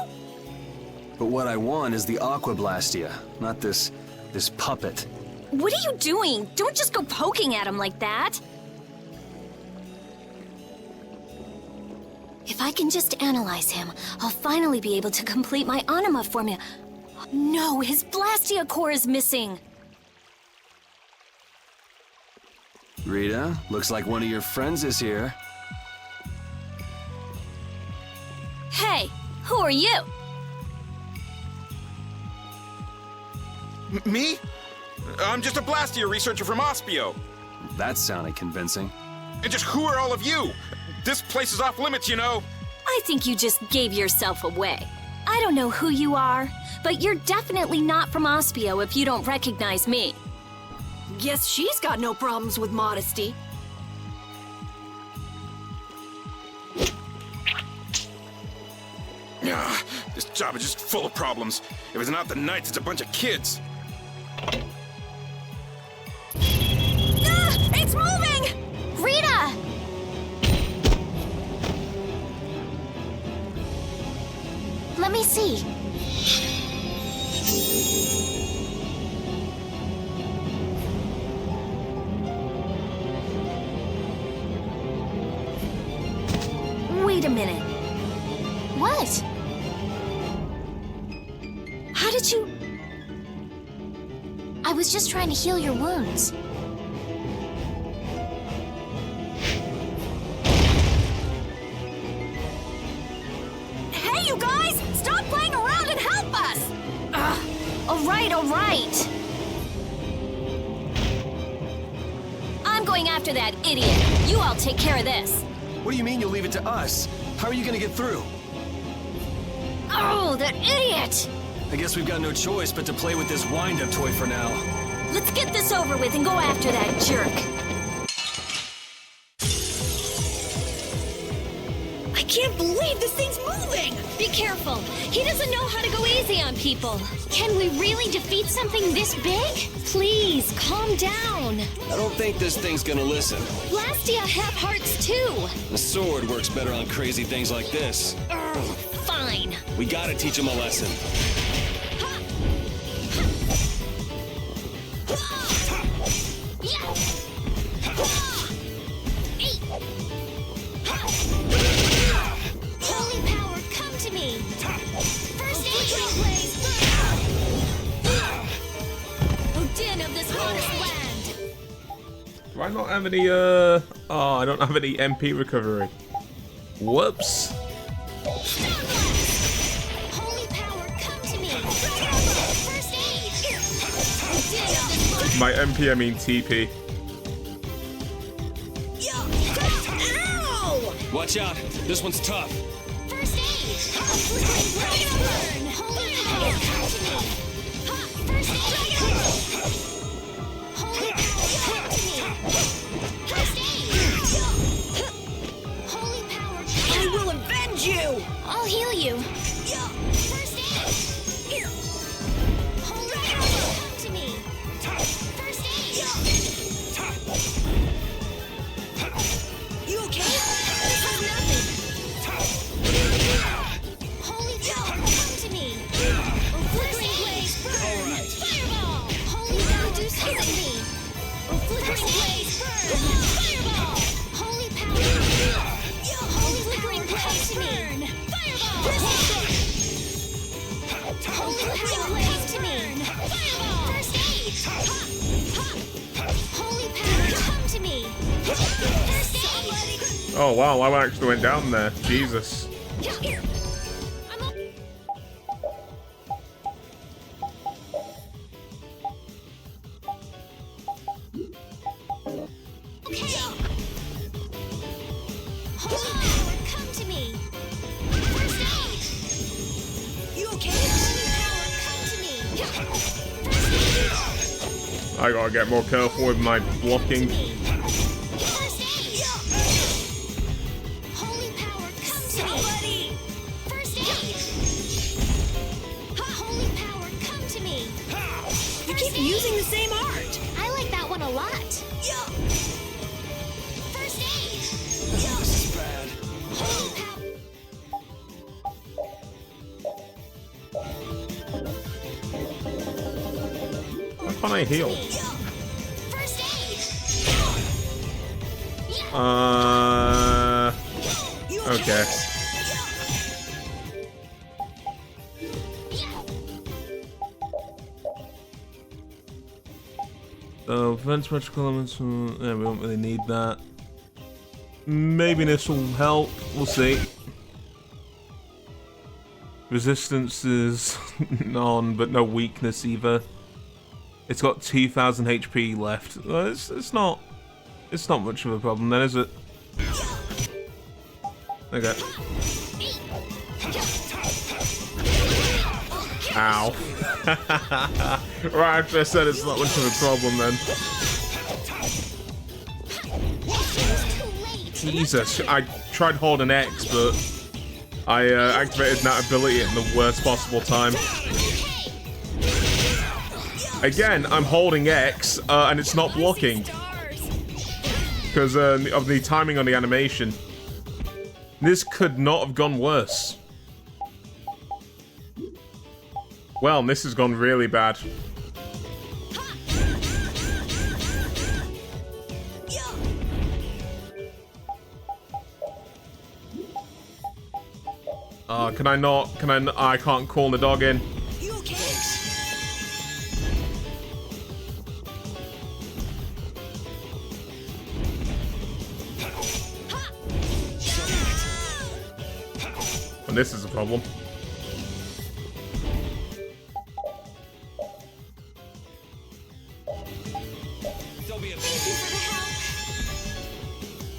But what I want is the Aqua Blastia, not this puppet. What are you doing? Don't just go poking at him like that. If I can just analyze him, I'll finally be able to complete my anima formula. No, his Blastia core is missing. Rita, looks like one of your friends is here. Hey, who are you? Me? I'm just a Blastia researcher from Ospio. That sounded convincing. And just who are all of you? This place is off limits, you know. I think you just gave yourself away. I don't know who you are, but you're definitely not from Ospio if you don't recognize me. Guess she's got no problems with modesty. This job is just full of problems. If it's not the Knights, it's a bunch of kids. Ah! It's moving! Rita! Let me see. Wait a minute. What? How did you... I was just trying to heal your wounds. Hey, you guys! Stop playing around and help us! Ugh. All right. I'm going after that idiot. You all take care of this. What do you mean you'll leave it to us? How are you gonna get through? Oh, that idiot! I guess we've got no choice but to play with this wind-up toy for now. Let's get this over with and go after that jerk. I can't believe this thing's moving! Be careful. He doesn't know how to go easy on people. Can we really defeat something this big? Please, calm down. I don't think this thing's gonna listen. Blastia have hearts too. The sword works better on crazy things like this. Fine. We gotta teach him a lesson. Holy power, come to me! First aid, blaze! Odin of this forest land! Do I not have any, Oh, I don't have any MP recovery. Whoops. Holy power, come to me! First aid! Odin of this forest. By MP, I mean TP. Ow! Watch out, this one's tough. First aid! Burn! Holy power, come to me! First aid! Holy power, come to me! First aid! Holy power, come to I me! will avenge you! I'll heal you. First aid! Holy power, come to me! First aid! You okay? This is nothing. Holy power, come to me! Flickering blaze, burn! Fireball! Holy power, do something to me! Flickering blaze, burn! Fireball! Holy power! Holy flickering blaze, burn! Fireball! Holy power, blaze to me! Fireball! First aid! Holy power, come to me! First aid! Oh wow, I actually went down there. Jesus. Holy power, come to me! First aid! You okay? Holy power, come to me! First aid! I gotta get more careful with my blocking. First aid! using the same art. I like that one a lot. Yeah. First aid. This is bad. Why can't I heal? First aid. Okay. So, prevents magical elements from... Yeah, we don't really need that. Maybe this will help. We'll see. Resistance is on, but no weakness either. It's got 2,000 HP left. Well, it's not much of a problem then, is it? Okay. Ow. Right after I said it's not much of a problem then. Jesus, I tried holding X, but I activated that ability in the worst possible time. Again, I'm holding X, and it's not blocking. Because of the timing on the animation. This could not have gone worse. Well, this has gone really bad. Can I not? I can't call the dog in. And this is a problem.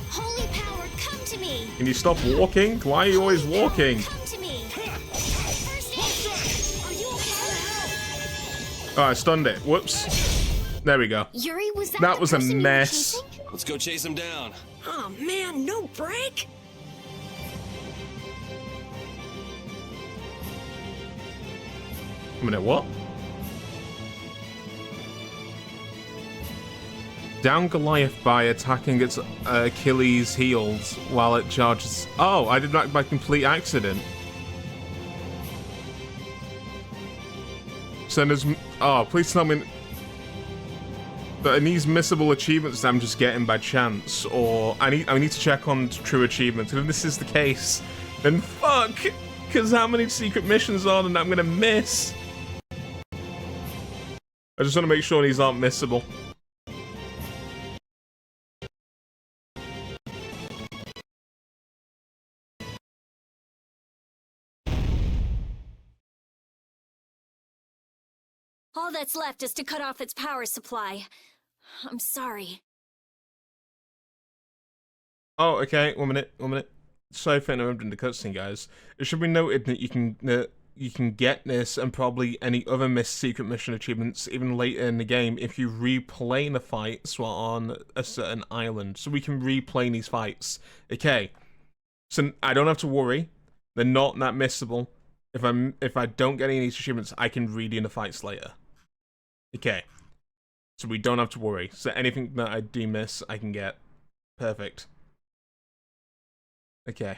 Holy power, come to me. Can you stop walking? Why are you always walking? Come to me. Oh, I stunned it. Whoops. There we go. Yuri, was that That the was a person you were mess. chasing? Let's go chase him down. Oh man, no break? A minute, what? Down Goliath by attacking its Achilles heels while it charges. Oh, I did that by complete accident. So there's... Oh, please tell me... But in these missable achievements that I'm just getting by chance, or I need to check on true achievements. And if this is the case, then fuck! Because how many secret missions are there that I'm gonna miss? I just want to make sure these aren't missable. All that's left is to cut off its power supply. I'm sorry. Oh, okay. 1 minute. 1 minute. Sorry for interrupting the cutscene, guys. It should be noted that you can get this and probably any other missed secret mission achievements even later in the game if you replay the fights while on a certain island. So we can replay these fights. Okay. So I don't have to worry. They're not that missable. If I don't get any of these achievements, I can redo the fights later. Okay. So we don't have to worry. So anything that I do miss, I can get. Perfect. Okay.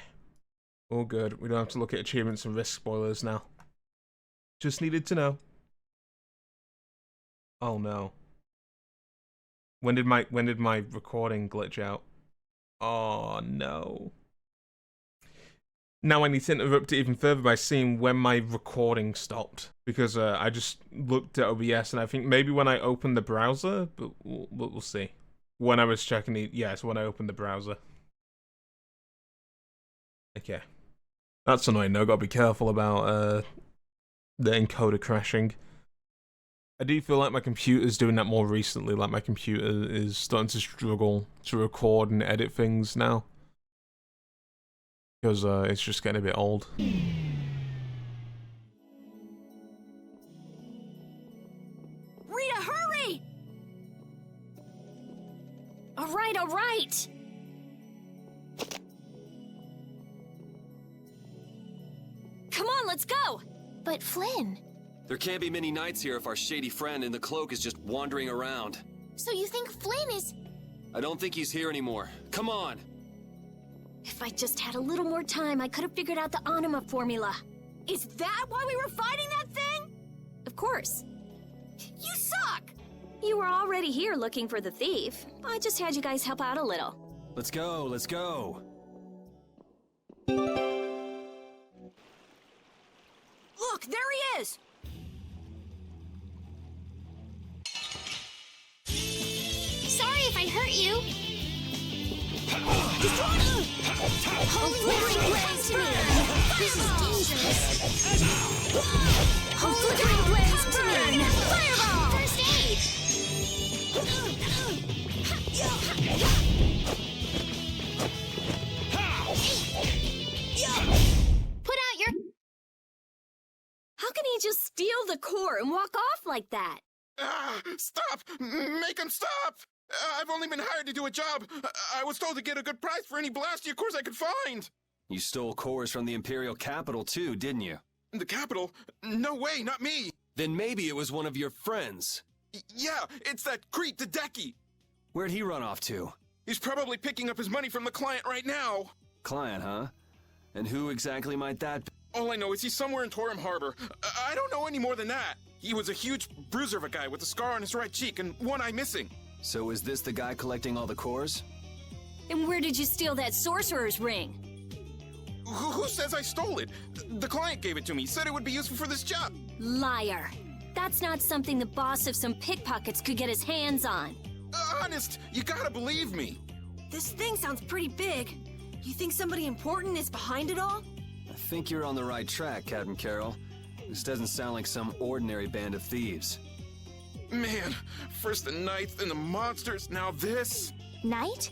All good. We don't have to look at achievements and risk spoilers now. Just needed to know. Oh no. When did my recording glitch out? Oh no. Now I need to interrupt it even further by seeing when my recording stopped. Because I just looked at OBS and I think maybe when I opened the browser, but we'll see. When I was checking the... Yes, when I opened the browser. Okay. That's annoying though, gotta be careful about the encoder crashing. I do feel like my computer's doing that more recently, like my computer is starting to struggle to record and edit things now. Because it's just getting a bit old. Rita, hurry! All right. Come on, let's go! But Flynn, There can't be many knights here if our shady friend in the cloak is just wandering around. So you think Flynn is... I don't think he's here anymore. Come on! If I just had a little more time, I could have figured out the anima formula. Is that why we were fighting that thing? Of course. You suck! You were already here looking for the thief. I just had you guys help out a little. Let's go, let's go. Look, there he is! Sorry if I hurt you. Holy blaze to me! This is dangerous. Holy blaze to me! Fireball! First aid! Put out your... How can he just steal the core and walk off like that? Stop! Make him stop! I've only been hired to do a job. I was told to get a good price for any Blastia cores I could find. You stole cores from the Imperial capital too, didn't you? The capital? No way, not me. Then maybe it was one of your friends. Yeah, it's that creep, Hideki. Where'd he run off to? He's probably picking up his money from the client right now. Client, huh? And who exactly might that be? All I know is he's somewhere in Torim Harbor. I don't know any more than that. He was a huge bruiser of a guy with a scar on his right cheek and one eye missing. So is this the guy collecting all the cores? And where did you steal that sorcerer's ring? Who says I stole it? The client gave it to me, said it would be useful for this job. Liar. That's not something the boss of some pickpockets could get his hands on. Honest, you gotta believe me. This thing sounds pretty big. You think somebody important is behind it all? I think you're on the right track, Captain Carroll. This doesn't sound like some ordinary band of thieves. Man, first the knights, then the monsters, now this. Knight?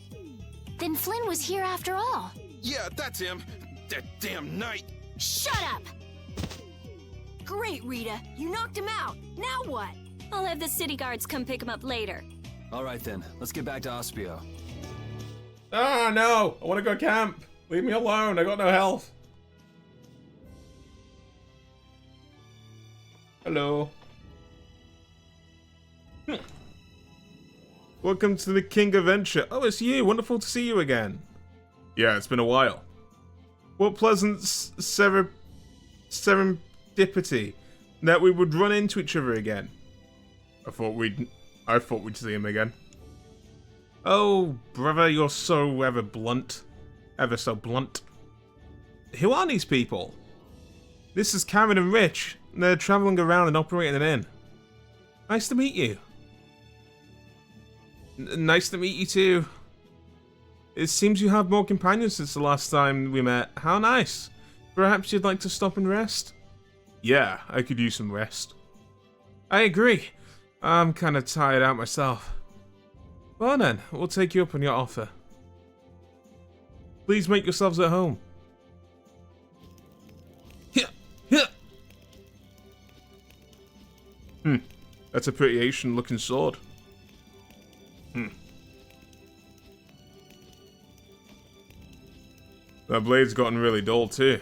Then Flynn was here after all. Yeah, that's him. That damn knight. Shut up! Great, Rita. You knocked him out. Now what? I'll have the city guards come pick him up later. All right then, let's get back to Ospio. Ah, no! I want to go camp! Leave me alone, I got no health. Hello. Welcome to the King Adventure. Oh, it's you. Wonderful to see you again. Yeah, it's been a while. What pleasant serendipity that we would run into each other again. I thought we'd see him again. Oh, brother, you're so ever blunt. Ever so blunt. Who are these people? This is Karen and Rich. They're traveling around and operating an inn. Nice to meet you. Nice to meet you too. It seems you have more companions since the last time we met. How nice. Perhaps you'd like to stop and rest? Yeah, I could use some rest. I agree. I'm kind of tired out myself. Well then, we'll take you up on your offer. Please make yourselves at home. That's a pretty ancient looking sword. That blade's gotten really dull too.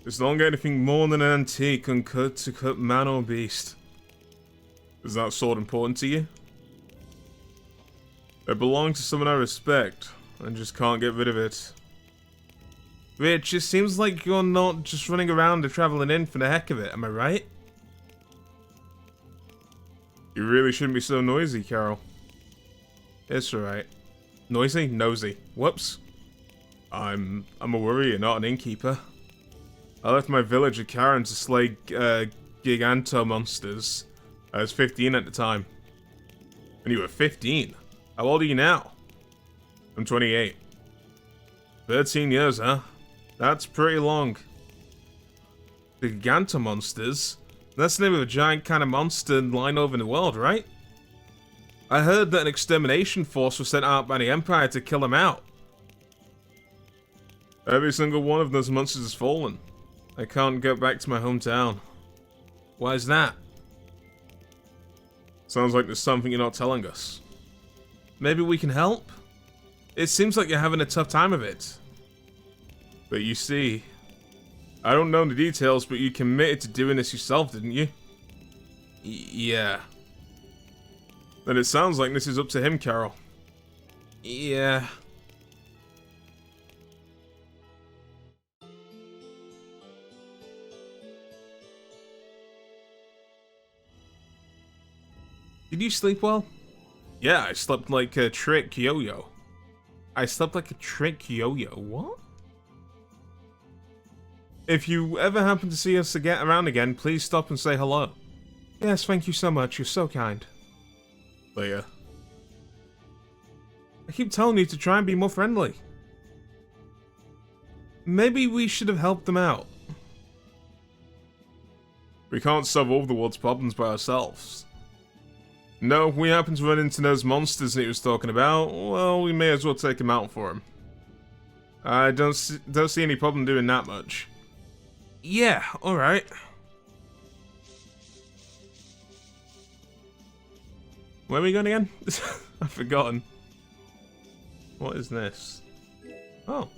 It's not anything more than an antique uncut to cut man or beast. Is that sword important to you? It belongs to someone I respect, and just can't get rid of it. Rich, it seems like you're not just running around and traveling in for the heck of it, am I right? You really shouldn't be so noisy, Carol. It's alright. Noisy? Nosy. Whoops. I'm a warrior, not an innkeeper. I left my village at Karen to slay giganto monsters. I was 15 at the time. And you were 15? How old are you now? I'm 28. 13 years, huh? That's pretty long. The giganto monsters? That's the name of a giant kind of monster lying over in the world, right? I heard that an extermination force was sent out by the Empire to kill them out. Every single one of those monsters has fallen. I can't get back to my hometown. Why is that? Sounds like there's something you're not telling us. Maybe we can help? It seems like you're having a tough time of it. But you see, I don't know the details, but you committed to doing this yourself, didn't you? Yeah. Then it sounds like this is up to him, Carol. Yeah. Did you sleep well? Yeah, I slept like a trick yo-yo. I slept like a trick yo-yo. What? If you ever happen to see us around again, please stop and say hello. Yes, thank you so much. You're so kind. Leia. I keep telling you to try and be more friendly. Maybe we should have helped them out. We can't solve all the world's problems by ourselves. No, if we happen to run into those monsters that he was talking about, well, we may as well take him out for him. I don't see any problem doing that much. Yeah, alright. Where are we going again? I've forgotten. What is this? Oh.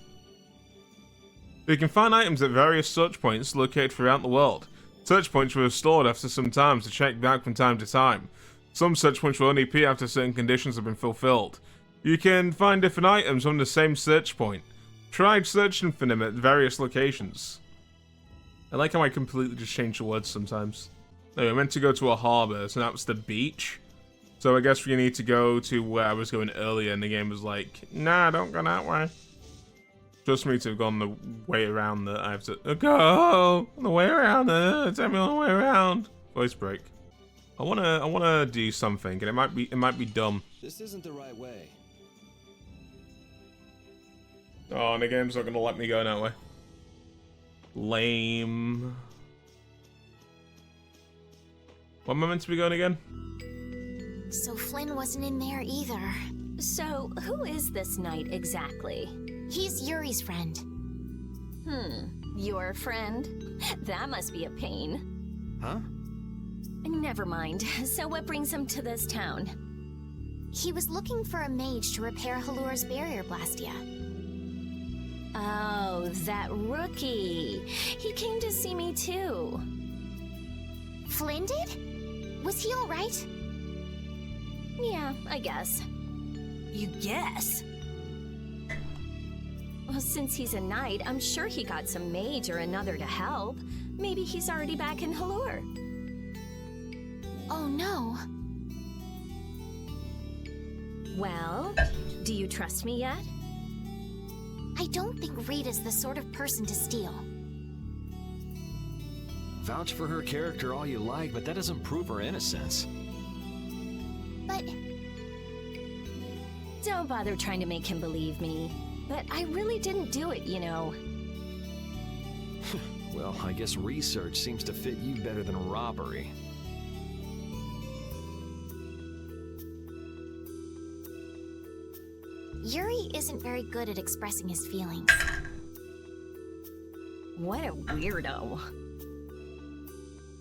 You can find items at various search points located throughout the world. Search points were restored after some time to check back from time to time. Some search points will only appear after certain conditions have been fulfilled. You can find different items on the same search point. Try searching for them at various locations. I like how I completely just change the words sometimes. Anyway, I meant to go to a harbour, so that's the beach. So I guess we need to go to where I was going earlier, and the game was like, nah, don't go that way. Just for me to have gone the way around that I have to go on the way around there. Tell me on the way around. Voice break. I wanna do something, and it might be dumb. This isn't the right way. Oh, and the game's not gonna let me go that way. Lame. Where am I meant to be going again? So Flynn wasn't in there either. So, who is this knight exactly? He's Yuri's friend. Your friend? That must be a pain. Huh? Never mind. So what brings him to this town? He was looking for a mage to repair Halur's barrier blastia. Oh, that rookie. He came to see me too. Flynn did? Was he alright? Yeah, I guess. You guess? Well, since he's a knight, I'm sure he got some mage or another to help. Maybe he's already back in Halur. Oh no. Well, do you trust me yet? I don't think Rita's the sort of person to steal. Vouch for her character all you like, but that doesn't prove her innocence. But... Don't bother trying to make him believe me. But I really didn't do it, you know. Well, I guess research seems to fit you better than robbery. Yuri isn't very good at expressing his feelings. What a weirdo.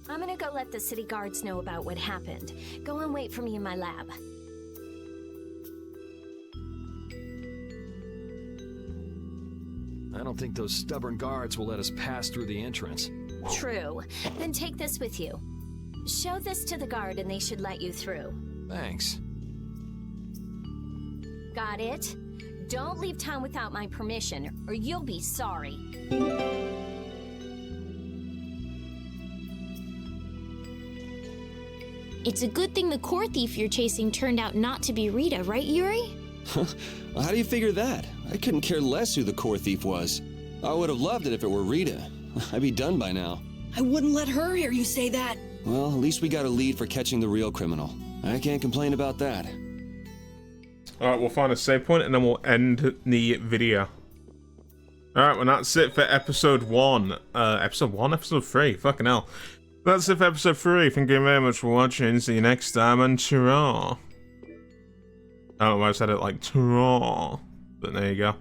I'm gonna go let the city guards know about what happened. Go and wait for me in my lab. I don't think those stubborn guards will let us pass through the entrance. True. Then take this with you. Show this to the guard and they should let you through. Thanks. Got it? Don't leave town without my permission, or you'll be sorry. It's a good thing the core thief you're chasing turned out not to be Rita, right, Yuri? How do you figure that? I couldn't care less who the core thief was. I would have loved it if it were Rita. I'd be done by now. I wouldn't let her hear you say that. Well, at least we got a lead for catching the real criminal. I can't complain about that. Alright, we'll find a save point and then we'll end the video. Alright, well that's it for episode 1. Episode 3, fucking hell. That's it for episode 3. Thank you very much for watching. See you next time, and ta-ra. I don't know why I said it like ta-ra, but there you go.